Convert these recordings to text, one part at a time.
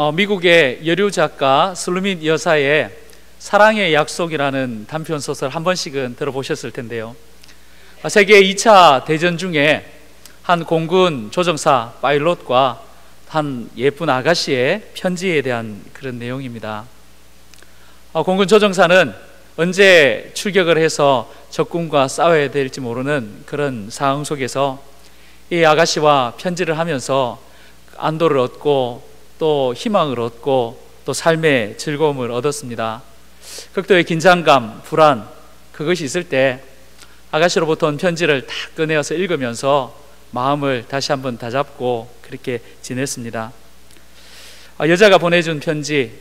미국의 여류 작가 슬루밋 여사의 사랑의 약속이라는 단편 소설 한 번씩은 들어보셨을 텐데요. 세계 2차 대전 중에 한 공군 조종사 파일럿과 한 예쁜 아가씨의 편지에 대한 그런 내용입니다. 공군 조종사는 언제 출격을 해서 적군과 싸워야 될지 모르는 그런 상황 속에서 이 아가씨와 편지를 하면서 안도를 얻고 또 희망을 얻고 또 삶의 즐거움을 얻었습니다. 극도의 긴장감, 불안, 그것이 있을 때 아가씨로부터 온 편지를 다 꺼내어서 읽으면서 마음을 다시 한번 다잡고 그렇게 지냈습니다. 여자가 보내준 편지,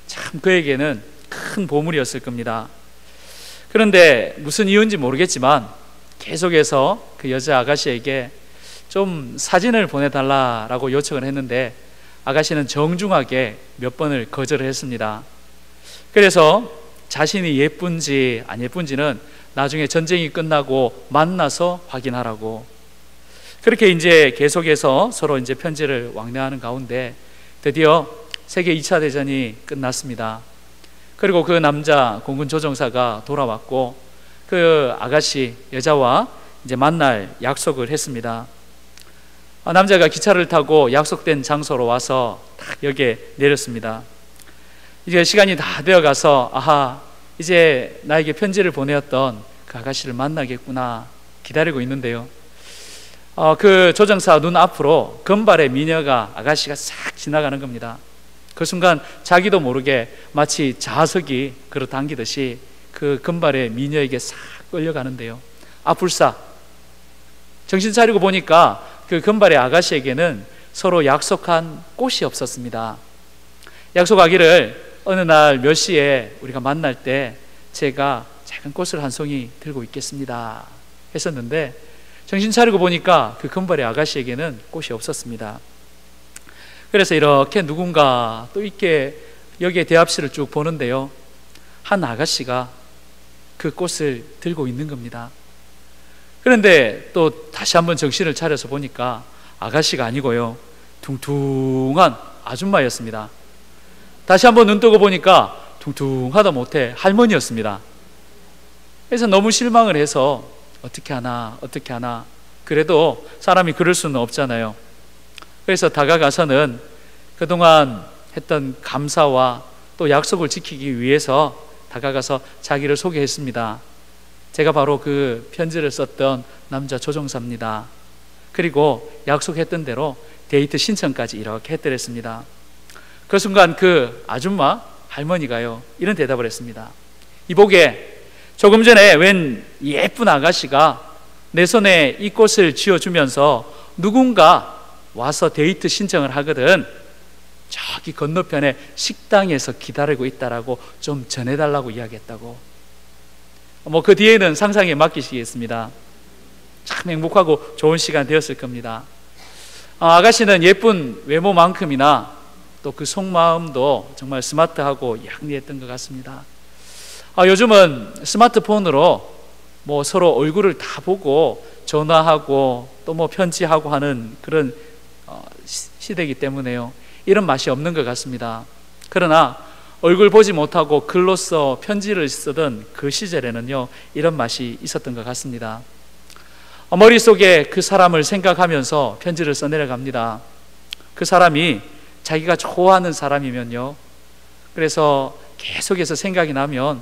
참 그에게는 큰 보물이었을 겁니다. 그런데 무슨 이유인지 모르겠지만 계속해서 그 여자 아가씨에게 좀 사진을 보내달라고 요청을 했는데 아가씨는 정중하게 몇 번을 거절을 했습니다. 그래서 자신이 예쁜지 안 예쁜지는 나중에 전쟁이 끝나고 만나서 확인하라고, 그렇게 이제 계속해서 서로 이제 편지를 왕래하는 가운데 드디어 세계 2차 대전이 끝났습니다. 그리고 그 남자 공군 조종사가 돌아왔고 그 아가씨 여자와 이제 만날 약속을 했습니다. 남자가 기차를 타고 약속된 장소로 와서 딱 여기에 내렸습니다. 이제 시간이 다 되어 가서 아하, 이제 나에게 편지를 보내었던 그 아가씨를 만나겠구나 기다리고 있는데요. 그 조종사 눈 앞으로 금발의 미녀가 아가씨가 싹 지나가는 겁니다. 그 순간 자기도 모르게 마치 자석이 그릇 당기듯이 그 금발의 미녀에게 싹 끌려가는데요. 불사. 정신 차리고 보니까 그 금발의 아가씨에게는 서로 약속한 꽃이 없었습니다. 약속하기를 어느 날 몇 시에 우리가 만날 때 제가 작은 꽃을 한 송이 들고 있겠습니다 했었는데, 정신 차리고 보니까 그 금발의 아가씨에게는 꽃이 없었습니다. 그래서 이렇게 누군가 또 이렇게 여기에 대합실을 쭉 보는데요, 한 아가씨가 그 꽃을 들고 있는 겁니다. 그런데 또 다시 한번 정신을 차려서 보니까 아가씨가 아니고요, 둥둥한 아줌마였습니다. 다시 한번 눈 뜨고 보니까 둥둥하다 못해 할머니였습니다. 그래서 너무 실망을 해서 어떻게 하나 그래도 사람이 그럴 수는 없잖아요. 그래서 다가가서는 그동안 했던 감사와 또 약속을 지키기 위해서 다가가서 자기를 소개했습니다. 제가 바로 그 편지를 썼던 남자 조종사입니다. 그리고 약속했던 대로 데이트 신청까지 이렇게 해드렸습니다. 그 순간 그 아줌마 할머니가요, 이런 대답을 했습니다. 이보게, 조금 전에 웬 예쁜 아가씨가 내 손에 이 꽃을 쥐어주면서 누군가 와서 데이트 신청을 하거든 저기 건너편에 식당에서 기다리고 있다라고 좀 전해달라고 이야기했다고. 그 뒤에는 상상에 맡기시겠습니다. 참 행복하고 좋은 시간 되었을 겁니다. 아가씨는 예쁜 외모만큼이나 또 그 속마음도 정말 스마트하고 양리했던 것 같습니다. 요즘은 스마트폰으로 서로 얼굴을 다 보고 전화하고 또 편지하고 하는 그런 시대이기 때문에요, 이런 맛이 없는 것 같습니다. 그러나 얼굴 보지 못하고 글로써 편지를 쓰던 그 시절에는요, 이런 맛이 있었던 것 같습니다. 머릿속에 그 사람을 생각하면서 편지를 써내려갑니다. 그 사람이 자기가 좋아하는 사람이면요, 그래서 계속해서 생각이 나면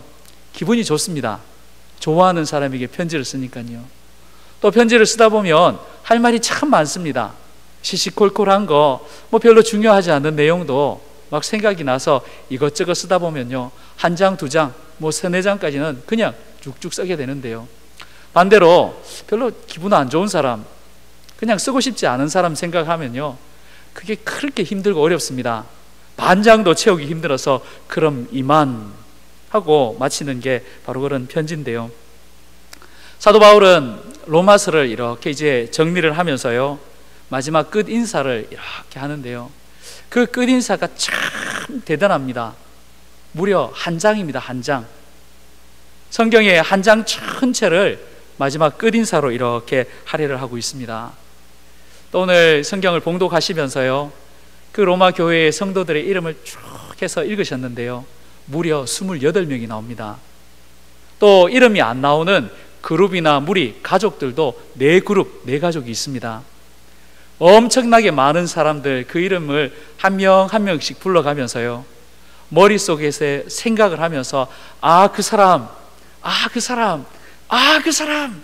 기분이 좋습니다. 좋아하는 사람에게 편지를 쓰니까요. 또 편지를 쓰다 보면 할 말이 참 많습니다. 시시콜콜한 거, 별로 중요하지 않은 내용도 막 생각이 나서 이것저것 쓰다 보면요, 한 장, 두 장, 서너 장까지는 그냥 쭉쭉 쓰게 되는데요. 반대로 별로 기분 안 좋은 사람, 그냥 쓰고 싶지 않은 사람 생각하면요, 그게 그렇게 힘들고 어렵습니다. 반 장도 채우기 힘들어서 그럼 이만 하고 마치는 게 바로 그런 편지인데요. 사도 바울은 로마서를 이렇게 이제 정리를 하면서요, 마지막 끝 인사를 이렇게 하는데요, 그 끝 인사가 참 대단합니다. 무려 한 장입니다. 한 장. 성경의 한 장 전체를 마지막 끝 인사로 이렇게 할애를 하고 있습니다. 또 오늘 성경을 봉독하시면서요, 그 로마 교회의 성도들의 이름을 쭉 해서 읽으셨는데요, 무려 28명이 나옵니다. 또 이름이 안 나오는 그룹이나 무리, 가족들도 4그룹, 4가족이 있습니다. 엄청나게 많은 사람들, 그 이름을 한 명 한 명씩 불러가면서요, 머릿속에서 생각을 하면서 아, 그 사람, 아, 그 사람, 아, 그 사람,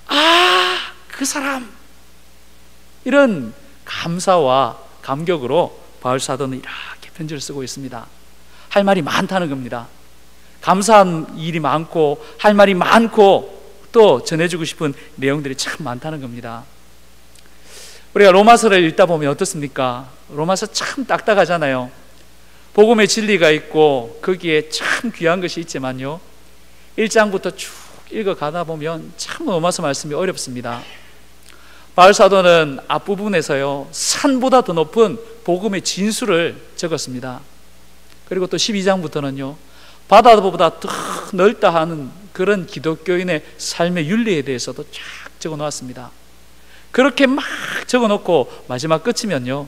아, 그 사람, 이런 감사와 감격으로 바울 사도는 이렇게 편지를 쓰고 있습니다. 할 말이 많다는 겁니다. 감사한 일이 많고 할 말이 많고 또 전해주고 싶은 내용들이 참 많다는 겁니다. 우리가 로마서를 읽다 보면 어떻습니까? 로마서 참 딱딱하잖아요. 복음의 진리가 있고 거기에 참 귀한 것이 있지만요, 1장부터 쭉 읽어가다 보면 참 로마서 말씀이 어렵습니다. 바울 사도는 앞부분에서요, 산보다 더 높은 복음의 진수를 적었습니다. 그리고 또 12장부터는요, 바다보다 더 넓다 하는 그런 기독교인의 삶의 윤리에 대해서도 쫙 적어 놓았습니다. 그렇게 막 적어 놓고 마지막 끝이면요,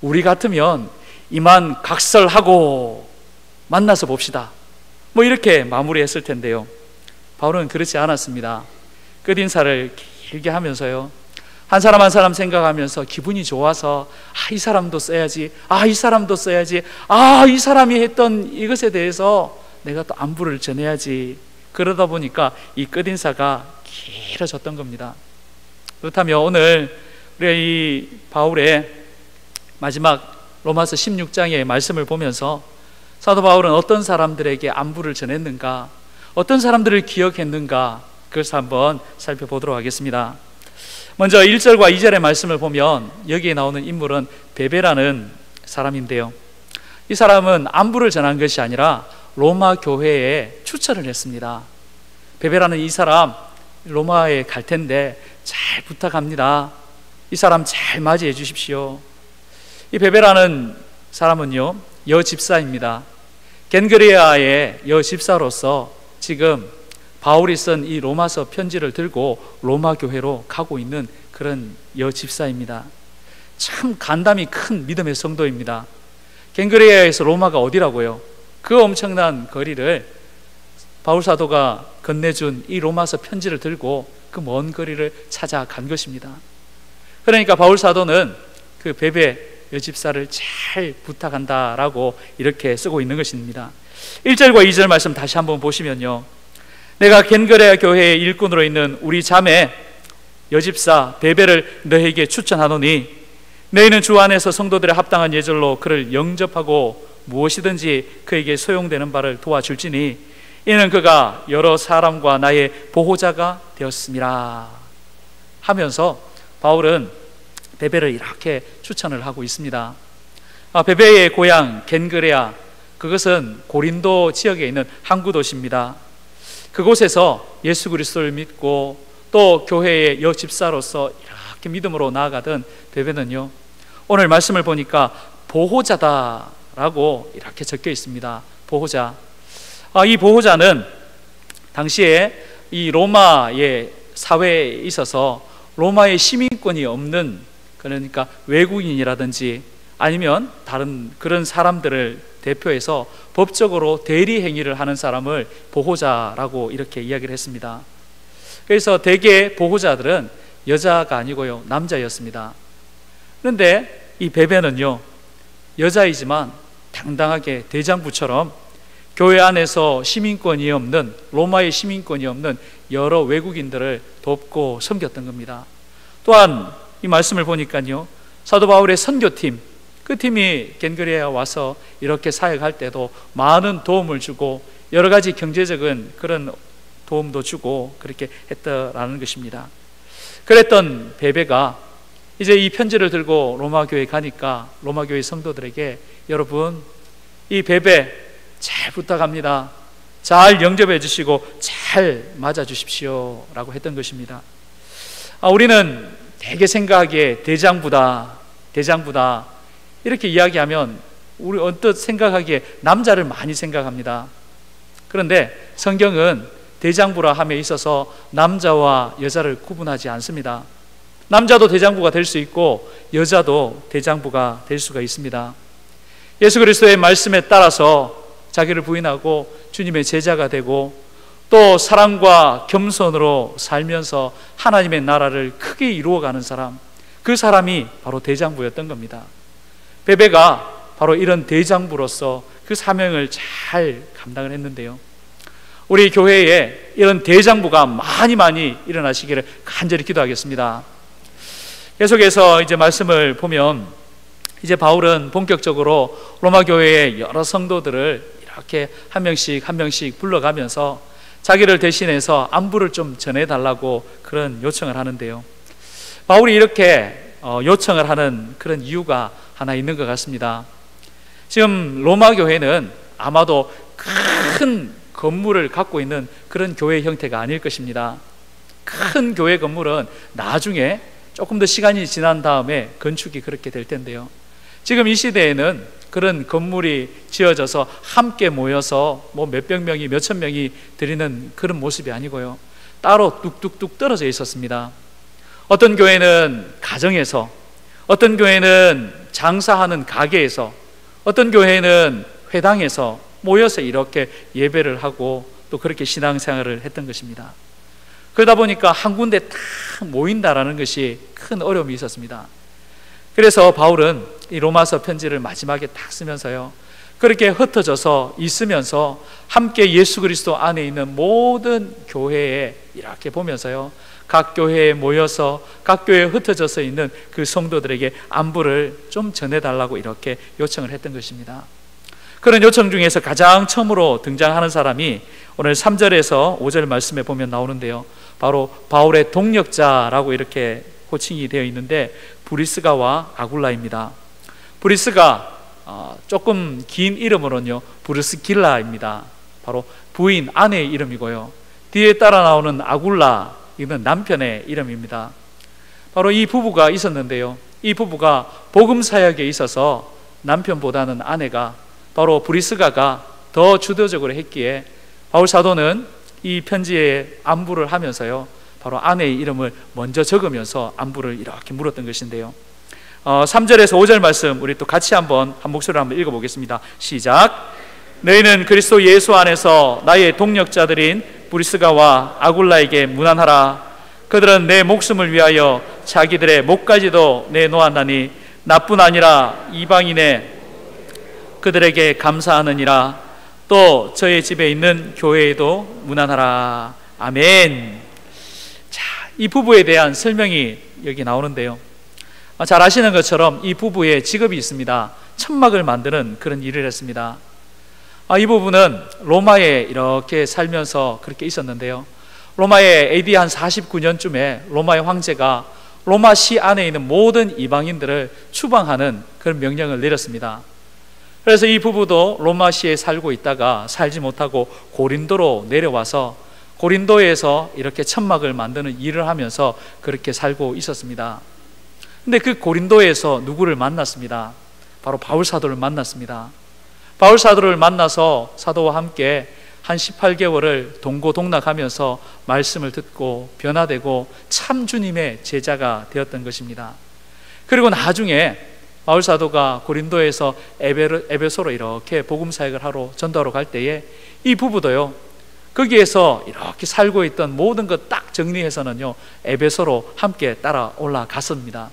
우리 같으면 이만 각설하고 만나서 봅시다, 뭐 이렇게 마무리했을 텐데요, 바울은 그렇지 않았습니다. 끝인사를 길게 하면서요, 한 사람 한 사람 생각하면서 기분이 좋아서 아, 이 사람도 써야지, 아, 이 사람도 써야지, 아, 이 사람이 했던 이것에 대해서 내가 또 안부를 전해야지, 그러다 보니까 이 끝인사가 길어졌던 겁니다. 그렇다면 오늘 우리가 이 바울의 마지막 로마서 16장의 말씀을 보면서 사도 바울은 어떤 사람들에게 안부를 전했는가, 어떤 사람들을 기억했는가, 그것을 한번 살펴보도록 하겠습니다. 먼저 1절과 2절의 말씀을 보면 여기에 나오는 인물은 베베라는 사람인데요, 이 사람은 안부를 전한 것이 아니라 로마 교회에 추천을 했습니다. 베베라는 이 사람 로마에 갈 텐데 잘 부탁합니다, 이 사람 잘 맞이해 주십시오. 이 베베라는 사람은요, 여집사입니다. 겐그레아의 여집사로서 지금 바울이 쓴 이 로마서 편지를 들고 로마 교회로 가고 있는 그런 여집사입니다. 참 간담이 큰 믿음의 성도입니다. 겐그레아에서 로마가 어디라고요? 그 엄청난 거리를 바울 사도가 건네준 이 로마서 편지를 들고 그 먼 거리를 찾아간 것입니다. 그러니까 바울 사도는 그 베베 여집사를 잘 부탁한다라고 이렇게 쓰고 있는 것입니다. 1절과 2절 말씀 다시 한번 보시면요, 내가 겐그레아 교회의 일꾼으로 있는 우리 자매 여집사 베베를 너에게 추천하노니 너희는 주 안에서 성도들의 합당한 예절로 그를 영접하고 무엇이든지 그에게 소용되는 바를 도와줄지니 이는 그가 여러 사람과 나의 보호자가 되었음이라 하면서 바울은 베베를 이렇게 추천을 하고 있습니다. 베베의 고향 겐그레아, 그것은 고린도 지역에 있는 항구 도시입니다. 그곳에서 예수 그리스도를 믿고 또 교회의 여집사로서 이렇게 믿음으로 나아가던 베베는요, 오늘 말씀을 보니까 보호자다라고 이렇게 적혀 있습니다. 보호자. 이 보호자는 당시에 이 로마의 사회에 있어서 로마의 시민권이 없는, 그러니까 외국인이라든지 아니면 다른 그런 사람들을 대표해서 법적으로 대리 행위를 하는 사람을 보호자라고 이렇게 이야기를 했습니다. 그래서 대개 보호자들은 여자가 아니고요, 남자였습니다. 그런데 이 베베는요, 여자이지만 당당하게 대장부처럼 교회 안에서 시민권이 없는, 로마의 시민권이 없는 여러 외국인들을 돕고 섬겼던 겁니다. 또한 이 말씀을 보니까요, 사도 바울의 선교팀, 그 팀이 겐그레아에 와서 이렇게 사역할 때도 많은 도움을 주고 여러 가지 경제적인 그런 도움도 주고 그렇게 했더라는 것입니다. 그랬던 베베가 이제 이 편지를 들고 로마 교회에 가니까 로마 교회 성도들에게 여러분, 이 베베 잘 부탁합니다, 잘 영접해 주시고 잘 맞아 주십시오 라고 했던 것입니다. 우리는 되게 생각하기에 대장부다 이렇게 이야기하면 우리 언뜻 생각하기에 남자를 많이 생각합니다. 그런데 성경은 대장부라 함에 있어서 남자와 여자를 구분하지 않습니다. 남자도 대장부가 될 수 있고 여자도 대장부가 될 수가 있습니다. 예수 그리스도의 말씀에 따라서 자기를 부인하고 주님의 제자가 되고 또 사랑과 겸손으로 살면서 하나님의 나라를 크게 이루어가는 사람, 그 사람이 바로 대장부였던 겁니다. 베베가 바로 이런 대장부로서 그 사명을 잘 감당을 했는데요, 우리 교회에 이런 대장부가 많이 일어나시기를 간절히 기도하겠습니다. 계속해서 이제 말씀을 보면, 이제 바울은 본격적으로 로마 교회의 여러 성도들을 이렇게 한 명씩 불러가면서 자기를 대신해서 안부를 좀 전해달라고 그런 요청을 하는데요, 바울이 이렇게 요청을 하는 그런 이유가 하나 있는 것 같습니다. 지금 로마 교회는 아마도 큰 건물을 갖고 있는 그런 교회 형태가 아닐 것입니다. 큰 교회 건물은 나중에 조금 더 시간이 지난 다음에 건축이 그렇게 될 텐데요, 지금 이 시대에는 그런 건물이 지어져서 함께 모여서 뭐 몇백 명이 몇천 명이 드리는 그런 모습이 아니고요, 따로 뚝뚝뚝 떨어져 있었습니다. 어떤 교회는 가정에서, 어떤 교회는 장사하는 가게에서, 어떤 교회는 회당에서 모여서 이렇게 예배를 하고 또 그렇게 신앙생활을 했던 것입니다. 그러다 보니까 한 군데 딱 모인다라는 것이 큰 어려움이 있었습니다. 그래서 바울은 이 로마서 편지를 마지막에 딱 쓰면서요, 그렇게 흩어져서 있으면서 함께 예수 그리스도 안에 있는 모든 교회에 이렇게 보면서요, 각 교회에 모여서 각 교회에 흩어져서 있는 그 성도들에게 안부를 좀 전해달라고 이렇게 요청을 했던 것입니다. 그런 요청 중에서 가장 처음으로 등장하는 사람이 오늘 3절에서 5절 말씀에 보면 나오는데요, 바로 바울의 동력자라고 이렇게 호칭이 되어 있는데 브리스가와 아굴라입니다. 브리스가 조금 긴 이름으로는요 브르스길라입니다. 바로 부인, 아내의 이름이고요, 뒤에 따라 나오는 아굴라, 이건 남편의 이름입니다. 바로 이 부부가 있었는데요, 이 부부가 복음 사역에 있어서 남편보다는 아내가, 바로 브리스가가 더 주도적으로 했기에 바울 사도는 이 편지에 안부를 하면서요, 바로 아내의 이름을 먼저 적으면서 안부를 이렇게 물었던 것인데요, 3절에서 5절 말씀 우리 또 같이 한 목소리로 한번 읽어보겠습니다. 시작. 너희는 그리스도 예수 안에서 나의 동력자들인 브리스가와 아굴라에게 문안하라. 그들은 내 목숨을 위하여 자기들의 목까지도 내놓았나니 나뿐 아니라 이방인의 그들에게 감사하느니라. 또 저의 집에 있는 교회에도 문안하라. 아멘. 자, 이 부부에 대한 설명이 여기 나오는데요, 잘 아시는 것처럼 이 부부의 직업이 있습니다. 천막을 만드는 그런 일을 했습니다. 이 부부는 로마에 이렇게 살면서 그렇게 있었는데요, 로마에 AD 한 49년쯤에 로마의 황제가 로마시 안에 있는 모든 이방인들을 추방하는 그런 명령을 내렸습니다. 그래서 이 부부도 로마시에 살고 있다가 살지 못하고 고린도로 내려와서 고린도에서 이렇게 천막을 만드는 일을 하면서 그렇게 살고 있었습니다. 근데 그 고린도에서 누구를 만났습니다. 바로 바울 사도를 만났습니다. 바울 사도를 만나서 사도와 함께 한 18개월을 동고동락하면서 말씀을 듣고 변화되고 참 주님의 제자가 되었던 것입니다. 그리고 나중에 바울 사도가 고린도에서 에베소로 이렇게 복음 사역을 하러 전도하러 갈 때에 이 부부도요, 거기에서 이렇게 살고 있던 모든 것 딱 정리해서는요 에베소로 함께 따라 올라갔습니다.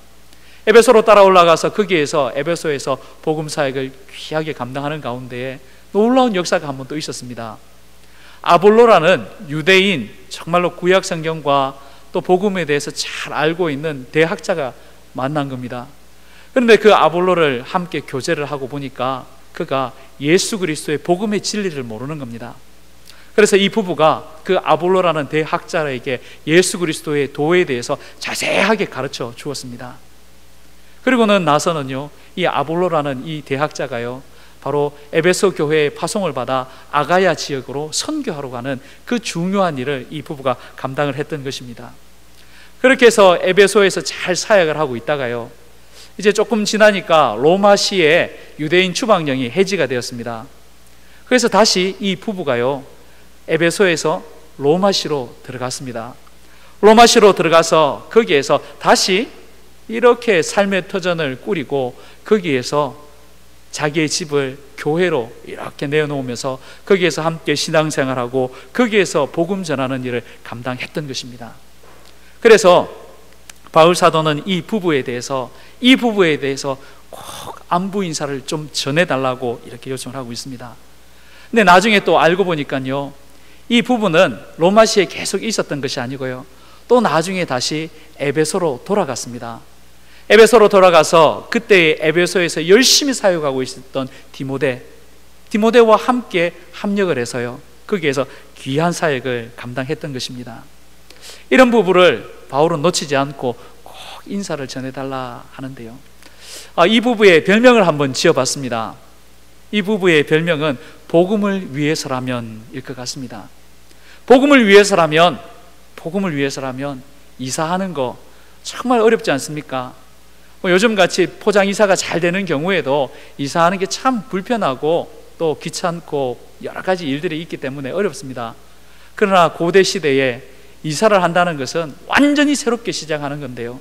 에베소로 따라 올라가서 거기에서 에베소에서 복음 사역을 귀하게 감당하는 가운데에 놀라운 역사가 한 번 또 있었습니다. 아볼로라는 유대인, 정말로 구약 성경과 또 복음에 대해서 잘 알고 있는 대학자가 만난 겁니다. 그런데 그 아볼로를 함께 교제를 하고 보니까 그가 예수 그리스도의 복음의 진리를 모르는 겁니다. 그래서 이 부부가 그 아볼로라는 대학자에게 예수 그리스도의 도에 대해서 자세하게 가르쳐 주었습니다. 그리고는 나서는요, 이 아볼로라는 이 대학자가요, 바로 에베소 교회의 파송을 받아 아가야 지역으로 선교하러 가는 그 중요한 일을 이 부부가 감당을 했던 것입니다. 그렇게 해서 에베소에서 잘 사역을 하고 있다가요, 이제 조금 지나니까 로마시의 유대인 추방령이 해지가 되었습니다. 그래서 다시 이 부부가요, 에베소에서 로마시로 들어갔습니다. 로마시로 들어가서 거기에서 다시 이렇게 삶의 터전을 꾸리고 거기에서 자기의 집을 교회로 이렇게 내어놓으면서 거기에서 함께 신앙생활하고 거기에서 복음 전하는 일을 감당했던 것입니다. 그래서 바울 사도는 이 부부에 대해서 꼭 안부 인사를 좀 전해달라고 이렇게 요청을 하고 있습니다. 근데 나중에 또 알고 보니까요, 이 부부는 로마시에 계속 있었던 것이 아니고요, 또 나중에 다시 에베소로 돌아갔습니다. 에베소로 돌아가서 그때 에베소에서 열심히 사역하고 있었던 디모데와 함께 합력을 해서요, 거기에서 귀한 사역을 감당했던 것입니다. 이런 부부를 바울은 놓치지 않고 꼭 인사를 전해달라 하는데요, 이 부부의 별명을 한번 지어봤습니다. 이 부부의 별명은 복음을 위해서라면일 것 같습니다. 복음을 위해서라면 이사하는 거 정말 어렵지 않습니까? 요즘같이 포장 이사가 잘 되는 경우에도 이사하는 게 참 불편하고 또 귀찮고 여러 가지 일들이 있기 때문에 어렵습니다. 그러나 고대 시대에 이사를 한다는 것은 완전히 새롭게 시작하는 건데요,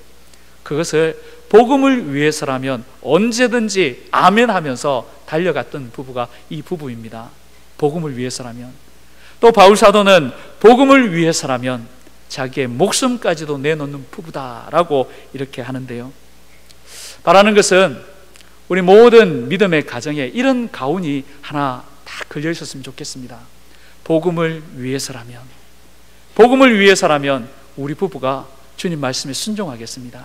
그것을 복음을 위해서라면 언제든지 아멘 하면서 달려갔던 부부가 이 부부입니다. 복음을 위해서라면. 또 바울 사도는 복음을 위해서라면 자기의 목숨까지도 내놓는 부부다라고 이렇게 하는데요, 바라는 것은 우리 모든 믿음의 가정에 이런 가운이 하나 다 걸려 있었으면 좋겠습니다. 복음을 위해서라면 우리 부부가 주님 말씀에 순종하겠습니다.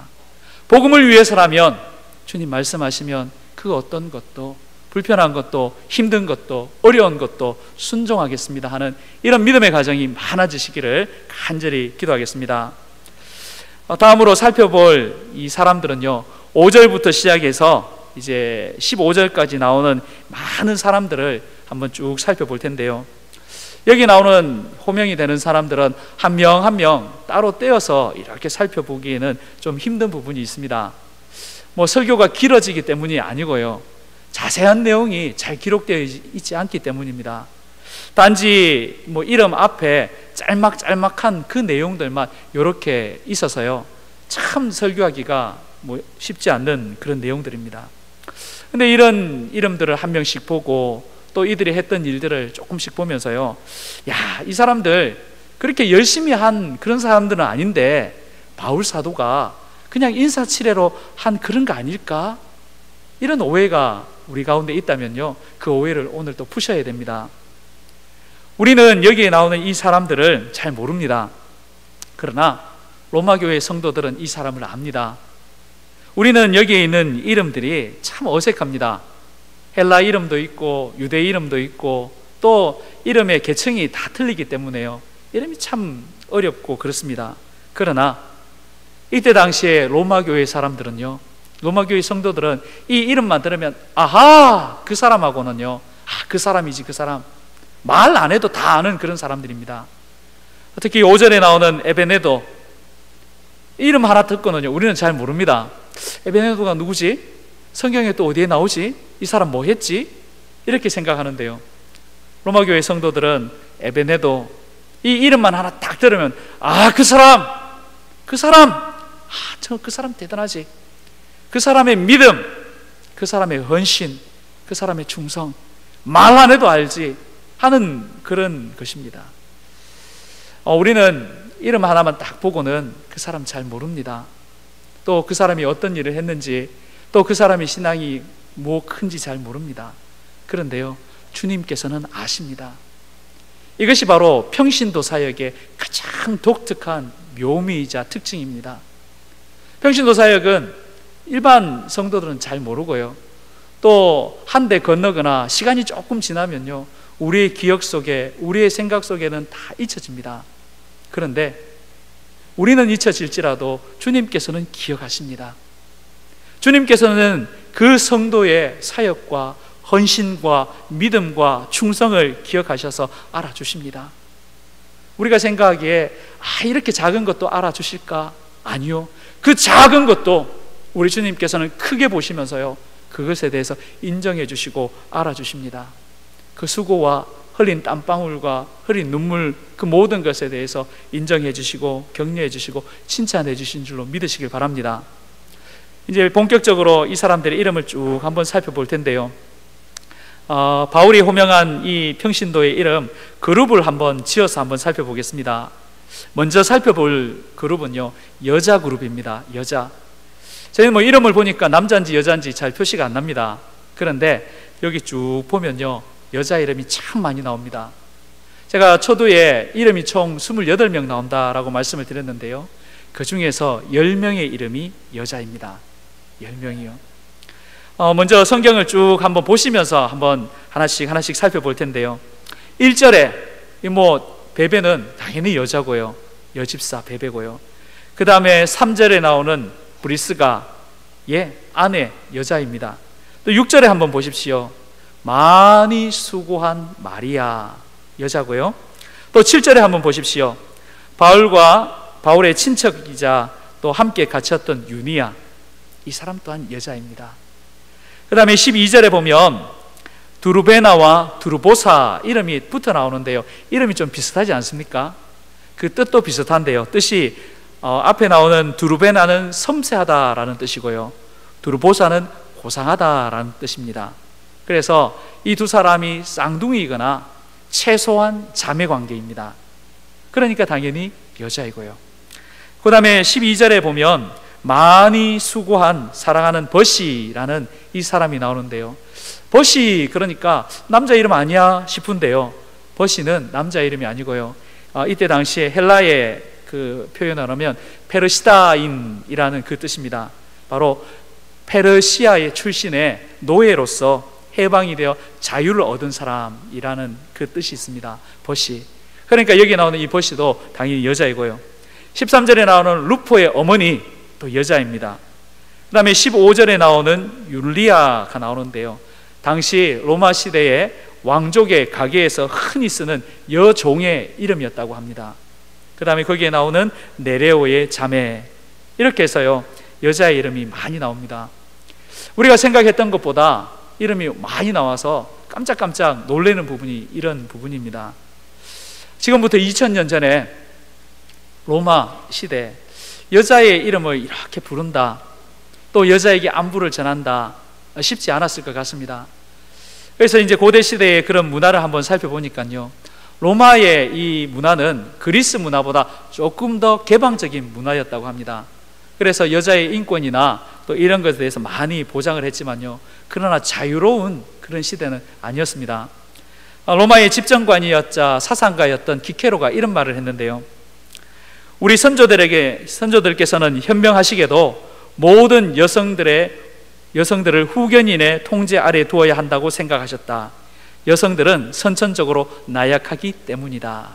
복음을 위해서라면 주님 말씀하시면 그 어떤 것도, 불편한 것도, 힘든 것도, 어려운 것도 순종하겠습니다 하는 이런 믿음의 가정이 많아지시기를 간절히 기도하겠습니다. 다음으로 살펴볼 이 사람들은요, 5절부터 시작해서 이제 15절까지 나오는 많은 사람들을 한번 쭉 살펴볼 텐데요, 여기 나오는 호명이 되는 사람들은 한 명 한 명 따로 떼어서 이렇게 살펴보기에는 좀 힘든 부분이 있습니다. 설교가 길어지기 때문이 아니고요, 자세한 내용이 잘 기록되어 있지 않기 때문입니다. 단지 이름 앞에 짤막짤막한 그 내용들만 이렇게 있어서요, 참 설교하기가 쉽지 않는 그런 내용들입니다. 근데 이런 이름들을 한 명씩 보고 또 이들이 했던 일들을 조금씩 보면서요, 이 사람들 그렇게 열심히 한 그런 사람들은 아닌데 바울 사도가 그냥 인사치레로 한 그런 거 아닐까? 이런 오해가 우리 가운데 있다면요, 그 오해를 오늘 또 푸셔야 됩니다. 우리는 여기에 나오는 이 사람들을 잘 모릅니다. 그러나 로마교회 성도들은 이 사람을 압니다. 우리는 여기에 있는 이름들이 참 어색합니다. 헬라 이름도 있고 유대 이름도 있고 또 이름의 계층이 다 틀리기 때문에요, 이름이 참 어렵고 그렇습니다. 그러나 이때 당시에 로마교회 사람들은요, 로마교회 성도들은 이 이름만 들으면 아하, 그 사람하고는요, 그 사람이지, 그 사람, 말 안 해도 다 아는 그런 사람들입니다. 특히 5절에 나오는 에베네도, 이름 하나 듣고는요, 우리는 잘 모릅니다. 에베네도가 누구지? 성경에 또 어디에 나오지? 이 사람 뭐 했지? 이렇게 생각하는데요, 로마교회 성도들은 에베네도, 이 이름만 하나 딱 들으면 그 사람 그 사람 대단하지, 그 사람의 믿음, 그 사람의 헌신, 그 사람의 충성, 말 안 해도 알지 하는 그런 것입니다. 우리는 이름 하나만 딱 보고는 그 사람 잘 모릅니다. 또 그 사람이 어떤 일을 했는지, 또 그 사람의 신앙이 뭐 큰지 잘 모릅니다. 그런데요, 주님께서는 아십니다. 이것이 바로 평신도 사역의 가장 독특한 묘미이자 특징입니다. 평신도 사역은 일반 성도들은 잘 모르고요, 또 한 대 건너거나 시간이 조금 지나면요, 우리의 기억 속에, 우리의 생각 속에는 다 잊혀집니다. 그런데 우리는 잊혀질지라도 주님께서는 기억하십니다. 주님께서는 그 성도의 사역과 헌신과 믿음과 충성을 기억하셔서 알아주십니다. 우리가 생각하기에 이렇게 작은 것도 알아주실까? 아니요, 그 작은 것도 우리 주님께서는 크게 보시면서요, 그것에 대해서 인정해 주시고 알아주십니다. 그 수고와 흘린 땀방울과 흘린 눈물, 그 모든 것에 대해서 인정해 주시고 격려해 주시고 칭찬해 주신 줄로 믿으시길 바랍니다. 이제 본격적으로 이 사람들의 이름을 쭉 한번 살펴볼 텐데요. 바울이 호명한 이 평신도의 이름 그룹을 한번 지어서 한번 살펴보겠습니다. 먼저 살펴볼 그룹은요, 여자 그룹입니다. 여자. 저희는 뭐 이름을 보니까 남자인지 여자인지 잘 표시가 안 납니다. 그런데 여기 쭉 보면요, 여자 이름이 참 많이 나옵니다. 제가 초두에 이름이 총 28명 나온다라고 말씀을 드렸는데요, 그 중에서 10명의 이름이 여자입니다. 10명이요. 먼저 성경을 쭉 한번 보시면서 한번 하나씩 살펴볼 텐데요, 1절에 베베는 당연히 여자고요, 여집사 베베고요. 그 다음에 3절에 나오는 브리스가 아내 여자입니다. 또 6절에 한번 보십시오. 많이 수고한 마리아 여자고요. 또 7절에 한번 보십시오. 바울과 바울의 친척이자 또 함께 갇혔던 유니아, 이 사람 또한 여자입니다. 그 다음에 12절에 보면 두루베나와 두루보사 이름이 붙어 나오는데요, 이름이 좀 비슷하지 않습니까? 그 뜻도 비슷한데요, 뜻이 앞에 나오는 두루베나는 섬세하다라는 뜻이고요, 두루보사는 고상하다라는 뜻입니다. 그래서 이 두 사람이 쌍둥이이거나 최소한 자매 관계입니다. 그러니까 당연히 여자이고요. 그 다음에 12절에 보면 많이 수고한 사랑하는 버시라는 이 사람이 나오는데요, 버시, 그러니까 남자 이름 아니야 싶은데요, 버시는 남자 이름이 아니고요, 이때 당시에 헬라의 그 표현을 하면 페르시다인이라는 그 뜻입니다. 바로 페르시아의 출신의 노예로서 해방이 되어 자유를 얻은 사람이라는 그 뜻이 있습니다. 버시. 그러니까 여기 나오는 이 버시도 당연히 여자이고요. 13절에 나오는 루포의 어머니 또 여자입니다. 그 다음에 15절에 나오는 율리아가 나오는데요, 당시 로마 시대의 왕족의 가게에서 흔히 쓰는 여종의 이름이었다고 합니다. 그 다음에 거기에 나오는 네레오의 자매, 이렇게 해서요 여자의 이름이 많이 나옵니다. 우리가 생각했던 것보다 이름이 많이 나와서 깜짝깜짝 놀라는 부분이 이런 부분입니다. 지금부터 2000년 전에 로마 시대 여자의 이름을 이렇게 부른다, 또 여자에게 안부를 전한다, 쉽지 않았을 것 같습니다. 그래서 이제 고대 시대의 그런 문화를 한번 살펴보니까요, 로마의 이 문화는 그리스 문화보다 조금 더 개방적인 문화였다고 합니다. 그래서 여자의 인권이나 또 이런 것에 대해서 많이 보장을 했지만요, 그러나 자유로운 그런 시대는 아니었습니다. 로마의 집정관이었자 사상가였던 키케로가 이런 말을 했는데요, 우리 선조들께서는 현명하시게도 모든 여성들을 후견인의 통제 아래 두어야 한다고 생각하셨다. 여성들은 선천적으로 나약하기 때문이다.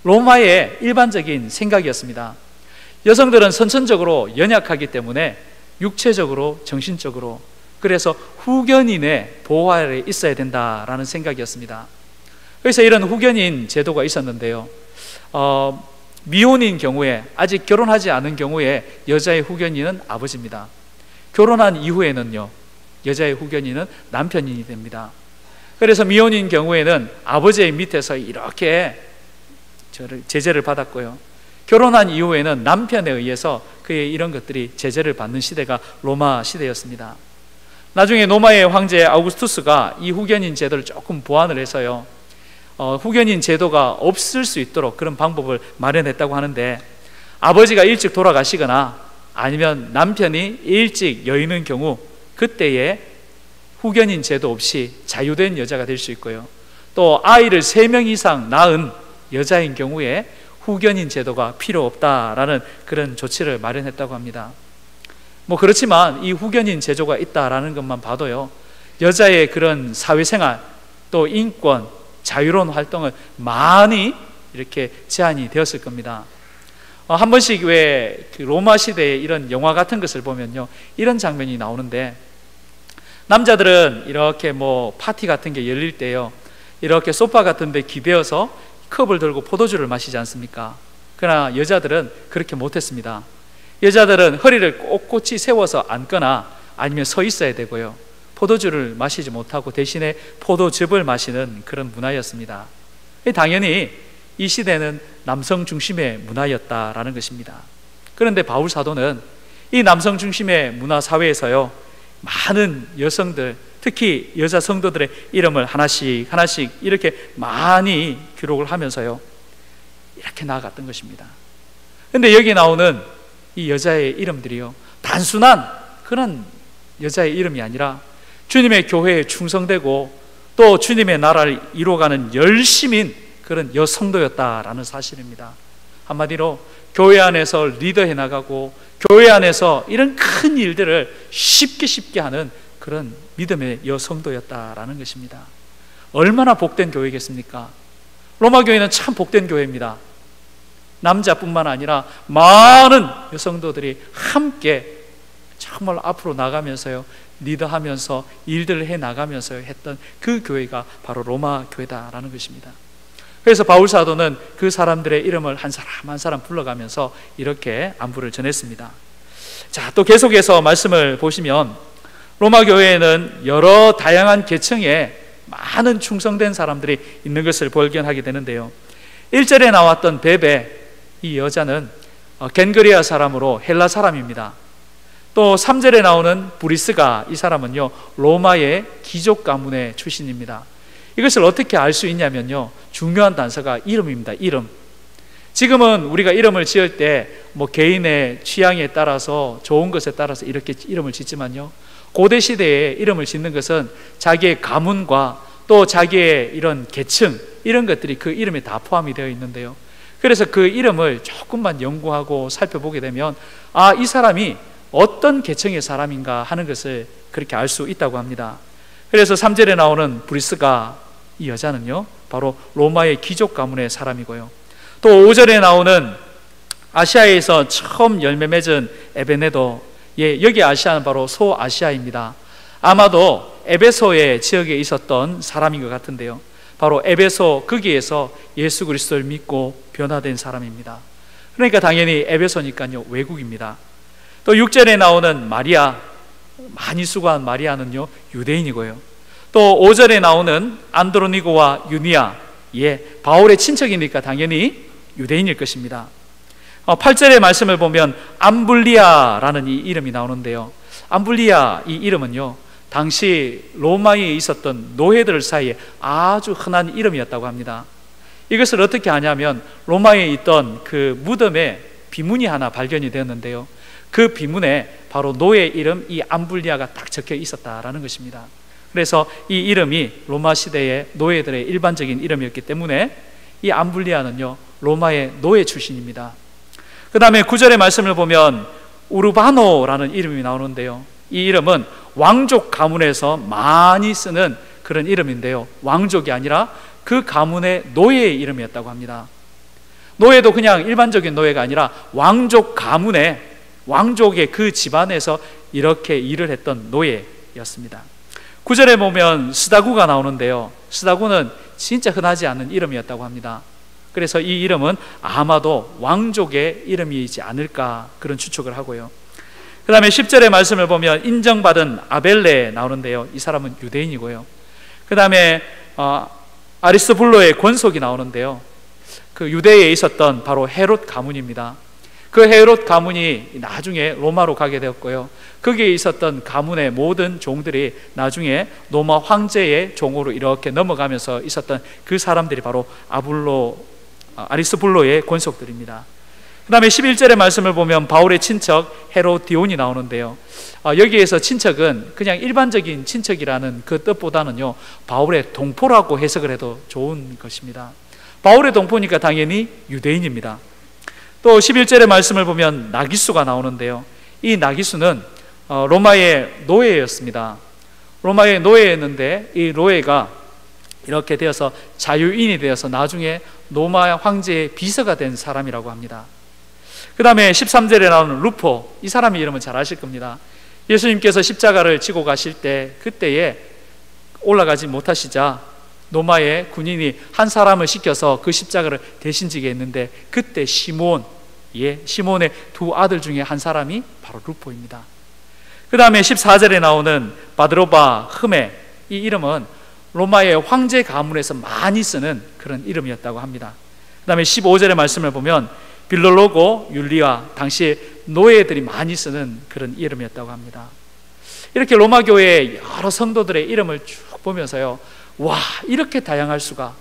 로마의 일반적인 생각이었습니다. 여성들은 선천적으로 연약하기 때문에 육체적으로, 정신적으로, 그래서 후견인의 보호 아래 있어야 된다라는 생각이었습니다. 그래서 이런 후견인 제도가 있었는데요, 미혼인 경우에, 아직 결혼하지 않은 경우에 여자의 후견인은 아버지입니다. 결혼한 이후에는요, 여자의 후견인은 남편이 됩니다. 그래서 미혼인 경우에는 아버지의 밑에서 이렇게 제재를 받았고요, 결혼한 이후에는 남편에 의해서 그의 이런 것들이 제재를 받는 시대가 로마 시대였습니다. 나중에 로마의 황제 아우구스투스가 이 후견인 제도를 조금 보완을 해서요, 후견인 제도가 없을 수 있도록 그런 방법을 마련했다고 하는데, 아버지가 일찍 돌아가시거나 아니면 남편이 일찍 여의는 경우, 그때에 후견인 제도 없이 자유된 여자가 될 수 있고요, 또 아이를 3명 이상 낳은 여자인 경우에 후견인 제도가 필요 없다라는 그런 조치를 마련했다고 합니다. 뭐 그렇지만 이 후견인 제도가 있다라는 것만 봐도요, 여자의 그런 사회생활, 또 인권, 자유로운 활동을 많이 이렇게 제한이 되었을 겁니다. 한 번씩 왜 그 로마 시대의 이런 영화 같은 것을 보면요, 이런 장면이 나오는데, 남자들은 이렇게 뭐 파티 같은 게 열릴 때요, 이렇게 소파 같은 데 기대어서 컵을 들고 포도주를 마시지 않습니까? 그러나 여자들은 그렇게 못했습니다. 여자들은 허리를 꼿꼿이 세워서 앉거나 아니면 서 있어야 되고요, 포도주를 마시지 못하고 대신에 포도즙을 마시는 그런 문화였습니다. 당연히 이 시대는 남성 중심의 문화였다라는 것입니다. 그런데 바울 사도는 이 남성 중심의 문화 사회에서요, 많은 여성들, 특히 여자 성도들의 이름을 하나씩 이렇게 많이 기록을 하면서요, 이렇게 나아갔던 것입니다. 그런데 여기 나오는 이 여자의 이름들이요, 단순한 그런 여자의 이름이 아니라 주님의 교회에 충성되고 또 주님의 나라를 이루어가는 열심인 그런 여성도였다라는 사실입니다. 한마디로 교회 안에서 리더해 나가고 교회 안에서 이런 큰 일들을 쉽게 하는 그런 믿음의 여성도였다라는 것입니다. 얼마나 복된 교회겠습니까? 로마 교회는 참 복된 교회입니다. 남자뿐만 아니라 많은 여성도들이 함께 정말 앞으로 나가면서요, 리더하면서 일들을 해 나가면서 했던 그 교회가 바로 로마 교회다라는 것입니다. 그래서 바울 사도는 그 사람들의 이름을 한 사람 한 사람 불러가면서 이렇게 안부를 전했습니다. 자, 또 계속해서 말씀을 보시면 로마 교회에는 여러 다양한 계층의 많은 충성된 사람들이 있는 것을 발견하게 되는데요, 1절에 나왔던 베베, 이 여자는 겐그리아 사람으로 헬라 사람입니다. 또 3절에 나오는 브리스가, 이 사람은요 로마의 귀족 가문의 출신입니다. 이것을 어떻게 알 수 있냐면요, 중요한 단서가 이름입니다. 이름. 지금은 우리가 이름을 지을 때 개인의 취향에 따라서 좋은 것에 따라서 이렇게 이름을 짓지만요, 고대 시대에 이름을 짓는 것은 자기의 가문과 또 자기의 이런 계층, 이런 것들이 그 이름에 다 포함이 되어 있는데요, 그래서 그 이름을 조금만 연구하고 살펴보게 되면 이 사람이 어떤 계층의 사람인가 하는 것을 그렇게 알 수 있다고 합니다. 그래서 3절에 나오는 브리스가, 이 여자는요 바로 로마의 귀족 가문의 사람이고요, 또 5절에 나오는 아시아에서 처음 열매 맺은 에베네도, 여기 아시아는 바로 소아시아입니다. 아마도 에베소의 지역에 있었던 사람인 것 같은데요, 바로 에베소, 거기에서 예수 그리스도를 믿고 변화된 사람입니다. 그러니까 당연히 에베소니까요 외국입니다. 또 6절에 나오는 마리아, 많이 수고한 마리아는요 유대인이고요, 또 5절에 나오는 안드로니고와 유니아, 바울의 친척이니까 당연히 유대인일 것입니다. 8절의 말씀을 보면 암블리아라는 이 이름이 나오는데요, 암블리아 이 이름은요 당시 로마에 있었던 노예들 사이에 아주 흔한 이름이었다고 합니다. 이것을 어떻게 하냐면 로마에 있던 그 무덤에 비문이 하나 발견이 되었는데요, 그 비문에 바로 노예 이름 이 암블리아가 딱 적혀 있었다라는 것입니다. 그래서 이 이름이 로마 시대의 노예들의 일반적인 이름이었기 때문에 이 암블리아는요 로마의 노예 출신입니다. 그 다음에 9절의 말씀을 보면 우르바노라는 이름이 나오는데요, 이 이름은 왕족 가문에서 많이 쓰는 그런 이름인데요, 왕족이 아니라 그 가문의 노예의 이름이었다고 합니다. 노예도 그냥 일반적인 노예가 아니라 왕족 가문의, 왕족의 그 집안에서 이렇게 일을 했던 노예였습니다. 9절에 보면 스다구가 나오는데요, 스다구는 진짜 흔하지 않은 이름이었다고 합니다. 그래서 이 이름은 아마도 왕족의 이름이지 않을까 그런 추측을 하고요, 그 다음에 10절의 말씀을 보면 인정받은 아벨레 나오는데요, 이 사람은 유대인이고요, 그 다음에 아리스불로의 권속이 나오는데요, 그 유대에 있었던 바로 헤롯 가문입니다. 그 헤롯 가문이 나중에 로마로 가게 되었고요, 거기에 있었던 가문의 모든 종들이 나중에 로마 황제의 종으로 이렇게 넘어가면서 있었던 그 사람들이 바로 아리스불로의 권속들입니다. 그 다음에 11절의 말씀을 보면 바울의 친척 헤로디온이 나오는데요, 여기에서 친척은 그냥 일반적인 친척이라는 그 뜻보다는요 바울의 동포라고 해석을 해도 좋은 것입니다. 바울의 동포니까 당연히 유대인입니다. 또 11절의 말씀을 보면 나기수가 나오는데요, 이 나기수는 로마의 노예였습니다. 로마의 노예였는데 이 노예가 이렇게 되어서 자유인이 되어서 나중에 로마 황제의 비서가 된 사람이라고 합니다. 그 다음에 13절에 나오는 루포, 이 사람의 이름은 잘 아실 겁니다. 예수님께서 십자가를 지고 가실 때 그때에 올라가지 못하시자 로마의 군인이 한 사람을 시켜서 그 십자가를 대신 지게 했는데 그때 시몬의 두 아들 중에 한 사람이 바로 루포입니다. 그 다음에 14절에 나오는 바드로바 흐메, 이 이름은 로마의 황제 가문에서 많이 쓰는 그런 이름이었다고 합니다. 그 다음에 15절의 말씀을 보면 빌로로고 율리아, 당시에 노예들이 많이 쓰는 그런 이름이었다고 합니다. 이렇게 로마 교회의 여러 성도들의 이름을 쭉 보면서요, 와, 이렇게 다양할 수가,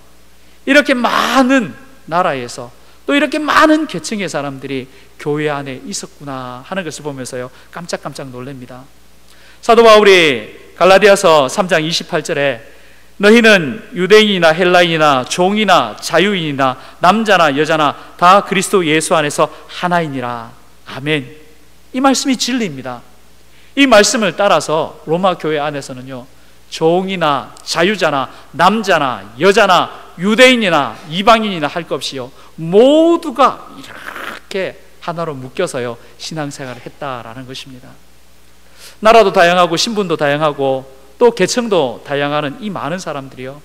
이렇게 많은 나라에서 또 이렇게 많은 계층의 사람들이 교회 안에 있었구나 하는 것을 보면서요, 깜짝깜짝 놀랍니다. 사도 바울이 갈라디아서 3장 28절에 너희는 유대인이나 헬라인이나 종이나 자유인이나 남자나 여자나 다 그리스도 예수 안에서 하나이니라. 아멘. 이 말씀이 진리입니다. 이 말씀을 따라서 로마 교회 안에서는요, 종이나 자유자나 남자나 여자나 유대인이나 이방인이나 할 것 없이요, 모두가 이렇게 하나로 묶여서요, 신앙생활을 했다라는 것입니다. 나라도 다양하고 신분도 다양하고 또 계층도 다양한 이 많은 사람들이요,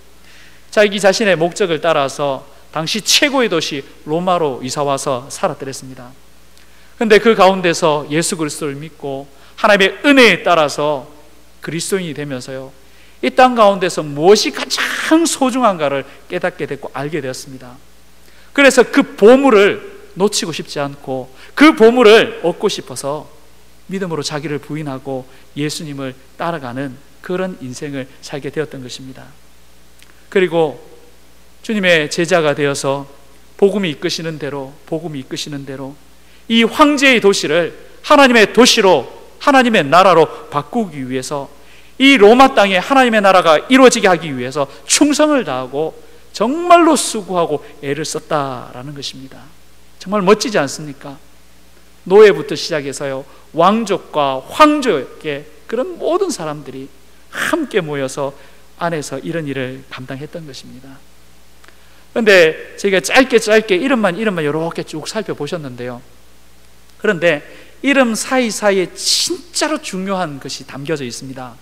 자기 자신의 목적을 따라서 당시 최고의 도시 로마로 이사와서 살았더랬습니다. 그런데 그 가운데서 예수 그리스도를 믿고 하나님의 은혜에 따라서 그리스도인이 되면서요, 이 땅 가운데서 무엇이 가장 소중한가를 깨닫게 됐고 알게 되었습니다. 그래서 그 보물을 놓치고 싶지 않고 그 보물을 얻고 싶어서 믿음으로 자기를 부인하고 예수님을 따라가는 그런 인생을 살게 되었던 것입니다. 그리고 주님의 제자가 되어서 복음이 이끄시는 대로 이 황제의 도시를 하나님의 도시로, 하나님의 나라로 바꾸기 위해서, 이 로마 땅에 하나님의 나라가 이루어지게 하기 위해서 충성을 다하고 정말로 수고하고 애를 썼다라는 것입니다. 정말 멋지지 않습니까? 노예부터 시작해서요, 왕족과 황족의 그런 모든 사람들이 함께 모여서 안에서 이런 일을 감당했던 것입니다. 그런데 저희가 짧게 이름만 이렇게 쭉 살펴보셨는데요, 그런데 이름 사이사이에 진짜로 중요한 것이 담겨져 있습니다.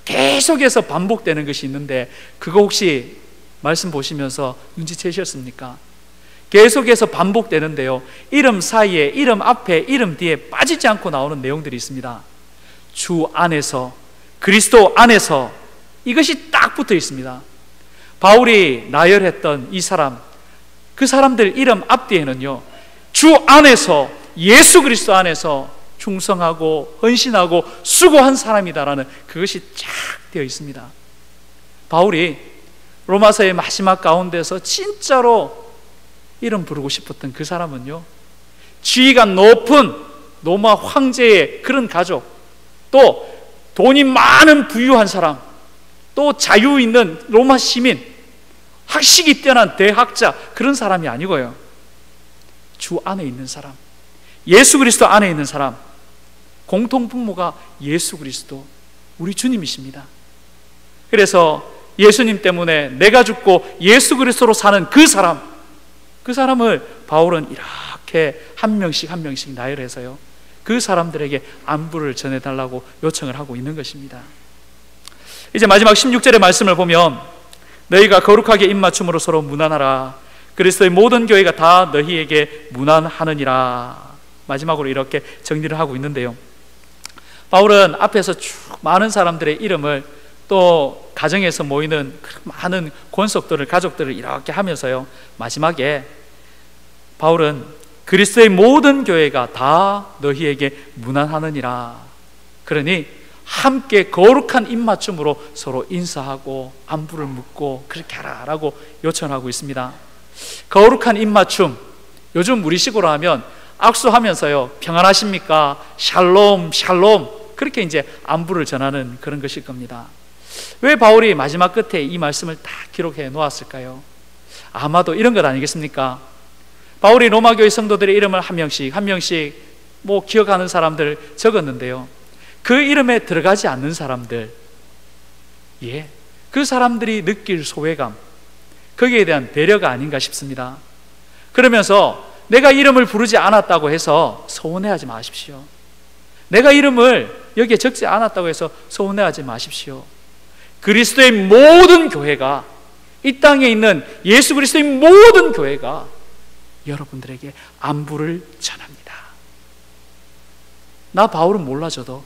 계속해서 반복되는 것이 있는데 그거 혹시 말씀 보시면서 눈치채셨습니까? 계속해서 반복되는데요, 이름 사이에, 이름 앞에, 이름 뒤에 빠지지 않고 나오는 내용들이 있습니다. 주 안에서, 그리스도 안에서, 이것이 딱 붙어 있습니다. 바울이 나열했던 이 사람, 그 사람들 이름 앞뒤에는요, 주 안에서, 예수 그리스도 안에서 충성하고 헌신하고 수고한 사람이다라는 그것이 쫙 되어 있습니다. 바울이 로마서의 마지막 가운데서 진짜로 이름 부르고 싶었던 그 사람은요, 지위가 높은 로마 황제의 그런 가족, 또 돈이 많은 부유한 사람, 또 자유 있는 로마 시민, 학식이 뛰어난 대학자, 그런 사람이 아니고요, 주 안에 있는 사람, 예수 그리스도 안에 있는 사람, 공통분모가 예수 그리스도, 우리 주님이십니다. 그래서 예수님 때문에 내가 죽고 예수 그리스도로 사는 그 사람을 바울은 이렇게 한 명씩 나열해서요, 그 사람들에게 안부를 전해달라고 요청을 하고 있는 것입니다. 이제 마지막 16절의 말씀을 보면 너희가 거룩하게 입맞춤으로 서로 문안하라. 그리스도의 모든 교회가 다 너희에게 문안하느니라. 마지막으로 이렇게 정리를 하고 있는데요, 바울은 앞에서 쭉 많은 사람들의 이름을, 또 가정에서 모이는 많은 권속들을, 가족들을 이렇게 하면서요, 마지막에 바울은 그리스도의 모든 교회가 다 너희에게 문안하느니라. 그러니 함께 거룩한 입맞춤으로 서로 인사하고 안부를 묻고 그렇게 하라라고 요청하고 있습니다. 거룩한 입맞춤, 요즘 우리식으로 하면 악수하면서요, 평안하십니까? 샬롬 그렇게 이제 안부를 전하는 그런 것일 겁니다. 왜 바울이 마지막 끝에 이 말씀을 다 기록해 놓았을까요? 아마도 이런 것 아니겠습니까? 바울이 로마교회 성도들의 이름을 한 명씩 뭐 기억하는 사람들 적었는데요, 그 이름에 들어가지 않는 사람들, 그 사람들이 느낄 소외감, 거기에 대한 배려가 아닌가 싶습니다. 그러면서 내가 이름을 부르지 않았다고 해서 서운해하지 마십시오. 내가 이름을 여기에 적지 않았다고 해서 서운해하지 마십시오. 그리스도의 모든 교회가, 이 땅에 있는 예수 그리스도의 모든 교회가 여러분들에게 안부를 전합니다. 나 바울은 몰라줘도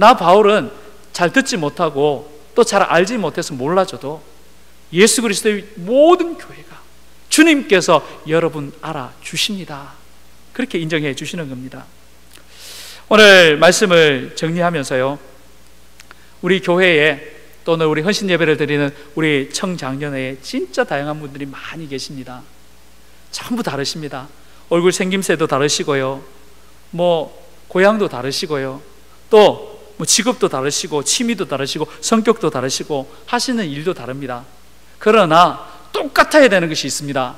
나 바울은 잘 듣지 못하고 또 잘 알지 못해서 몰라줘도 예수 그리스도의 모든 교회가 주님께서 여러분 알아주십니다. 그렇게 인정해 주시는 겁니다. 오늘 말씀을 정리하면서요, 우리 교회에 또는 우리 헌신 예배를 드리는 우리 청장년회에 진짜 다양한 분들이 많이 계십니다. 전부 다르십니다. 얼굴 생김새도 다르시고요, 고향도 다르시고요, 또 직업도 다르시고 취미도 다르시고 성격도 다르시고 하시는 일도 다릅니다. 그러나 똑같아야 되는 것이 있습니다.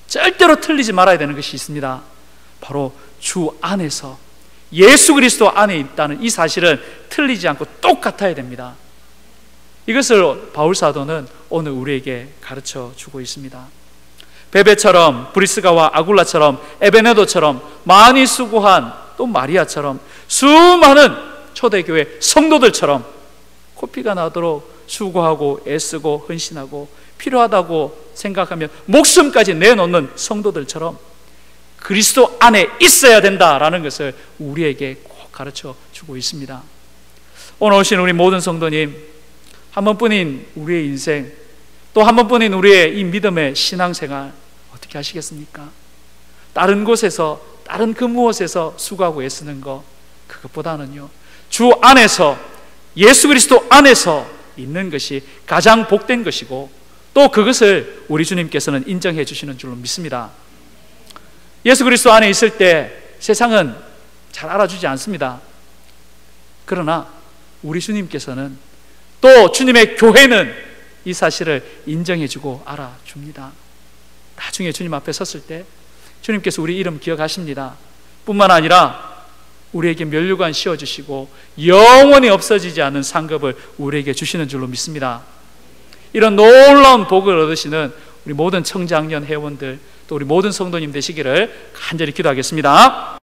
절대로 틀리지 말아야 되는 것이 있습니다. 바로 주 안에서 예수 그리스도 안에 있다는 이 사실은 틀리지 않고 똑같아야 됩니다. 이것을 바울 사도는 오늘 우리에게 가르쳐 주고 있습니다. 베베처럼, 브리스가와 아굴라처럼, 에베네도처럼, 많이 수고한 또 마리아처럼, 수많은 초대교회 성도들처럼 코피가 나도록 수고하고 애쓰고 헌신하고 필요하다고 생각하면 목숨까지 내놓는 성도들처럼 그리스도 안에 있어야 된다라는 것을 우리에게 꼭 가르쳐 주고 있습니다. 오늘 오신 우리 모든 성도님, 한 번뿐인 우리의 인생, 또 한 번뿐인 우리의 이 믿음의 신앙생활 어떻게 하시겠습니까? 다른 곳에서, 다른 그 무엇에서 수고하고 애쓰는 것, 그것보다는요, 주 안에서, 예수 그리스도 안에서 있는 것이 가장 복된 것이고, 또 그것을 우리 주님께서는 인정해 주시는 줄로 믿습니다. 예수 그리스도 안에 있을 때 세상은 잘 알아주지 않습니다. 그러나 우리 주님께서는, 또 주님의 교회는 이 사실을 인정해 주고 알아줍니다. 나중에 주님 앞에 섰을 때 주님께서 우리 이름 기억하십니다. 뿐만 아니라 우리에게 면류관 씌워주시고 영원히 없어지지 않은 상급을 우리에게 주시는 줄로 믿습니다. 이런 놀라운 복을 얻으시는 우리 모든 청장년 회원들, 또 우리 모든 성도님 되시기를 간절히 기도하겠습니다.